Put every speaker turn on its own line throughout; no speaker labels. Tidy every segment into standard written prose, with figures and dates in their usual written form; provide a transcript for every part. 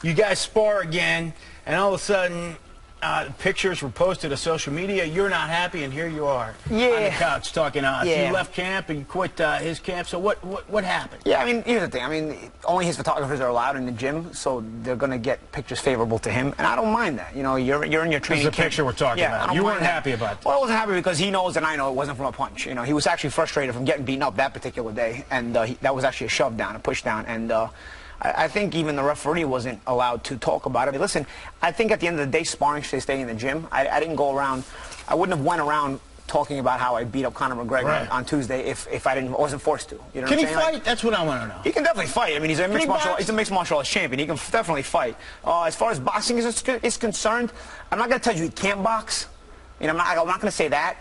You guys spar again, and all of a sudden, pictures were posted to social media. You're not happy, and here you are on the couch talking to us.
Yeah.
You left camp and you quit his camp. So what happened?
Yeah, I mean, here's the thing. I mean, only his photographers are allowed in the gym, so they're going to get pictures favorable to him, and I don't mind that. You know, you're in your training
camp. This is the picture we're talking about. You weren't happy about that.
Well, I wasn't happy because he knows and I know it wasn't from a punch. You know, he was actually frustrated from getting beaten up that particular day, and that was actually a shove down, a push down, and I think even the referee wasn't allowed to talk about it. Listen, I think at the end of the day, sparring should stay in the gym. I didn't go around, I wouldn't have went around talking about how I beat up Conor McGregor on Tuesday if I wasn't forced to. You know
Can
what I'm
he
saying?
fight? That's what I want to know.
He can definitely fight. I mean, he's a mixed martial arts champion. He can definitely fight. As far as boxing is concerned, I'm not going to tell you he can't box. You know, I'm not going to say that.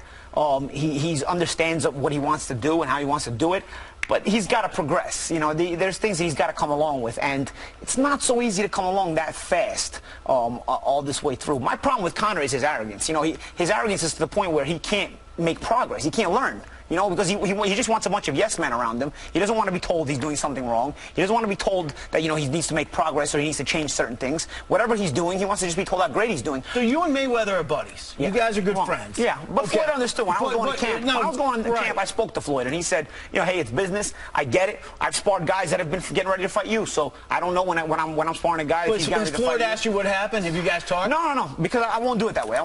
He understands what he wants to do and how he wants to do it. But he's got to progress. You know, there's things that he's got to come along with, and it's not so easy to come along that fast all this way through. My problem with Conor is his arrogance. You know, his arrogance is to the point where he can't make progress. He can't learn. You know, because he just wants a bunch of yes men around him. He doesn't want to be told he's doing something wrong. He doesn't want to be told that, you know, he needs to make progress or he needs to change certain things. Whatever he's doing, he wants to just be told how great he's doing.
So you and Mayweather are buddies. Yeah. You guys are good friends.
Yeah, but Floyd understood. When I was going to camp, when I was going to camp, I spoke to Floyd, and he said, you know, hey, it's business. I get it. I've sparred guys that have been getting ready to fight you, so I don't know when I'm sparring a guy.
Has Floyd asked you what happened? Have you guys talked?
No, because I won't do it that way.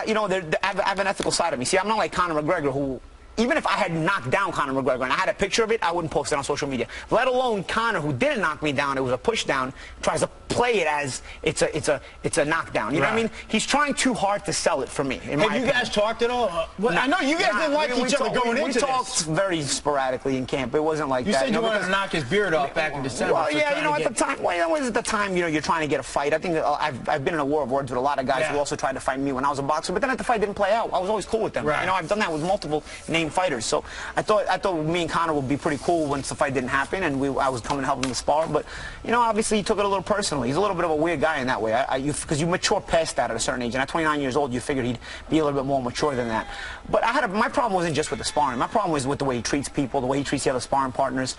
You know, I have an ethical side of me. See, I'm not like Conor McGregor, who, even if I had knocked down Conor McGregor and I had a picture of it, I wouldn't post it on social media. Let alone Conor, who didn't knock me down, it was a push down, tries to play it as it's a knockdown. You know what I mean? He's trying too hard to sell it for me. Have
you guys talked at all? I know you guys didn't like each other going into this.
We talked very sporadically in camp. It wasn't like that.
You said you wanted to knock his beard off back in December.
Well, yeah, you know, at the time, you know, you're trying to get a fight. I think I've been in a war of words with a lot of guys who also tried to fight me when I was a boxer, but then if the fight didn't play out, I was always cool with them. You know, I've done that with multiple named fighters. So I thought me and Conor would be pretty cool once the fight didn't happen, and I was coming to help him to spar. But you know, obviously he took it a little personally. He's a little bit of a weird guy in that way. Because you mature past that at a certain age, and at 29 years old, you figured he'd be a little bit more mature than that. But my problem wasn't just with the sparring. My problem was with the way he treats people, the way he treats the other sparring partners.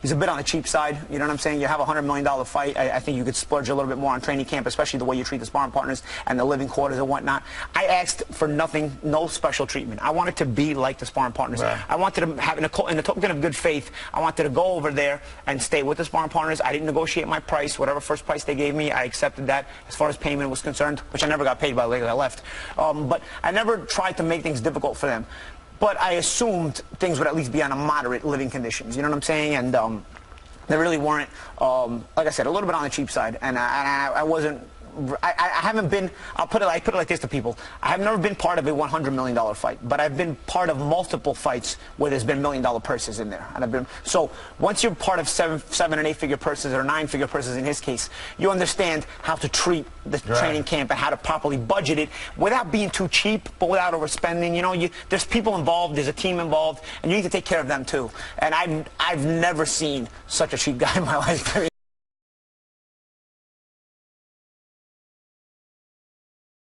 He's a bit on the cheap side. You know what I'm saying? You have a $100 million fight. I think you could splurge a little bit more on training camp, especially the way you treat the sparring partners and the living quarters and whatnot. I asked for nothing, no special treatment. I wanted to be like the sparring partners. I wanted to have, in the token of good faith, I wanted to go over there and stay with the sparring partners. I didn't negotiate my price. Whatever first price they gave me, I accepted that as far as payment was concerned, which I never got paid by the way I left. But I never tried to make things difficult for them. But I assumed things would at least be on a moderate living conditions. You know what I'm saying? And they really weren't, like I said, a little bit on the cheap side. And I wasn't. I haven't been, I put it like this to people. I have never been part of a $100 million fight, but I've been part of multiple fights where there's been $1 million purses in there. And so once you're part of seven and 8-figure purses or 9-figure purses in his case, you understand how to treat the training camp and how to properly budget it without being too cheap, but without overspending. You know, there's people involved, there's a team involved, and you need to take care of them too. And I've never seen such a cheap guy in my life.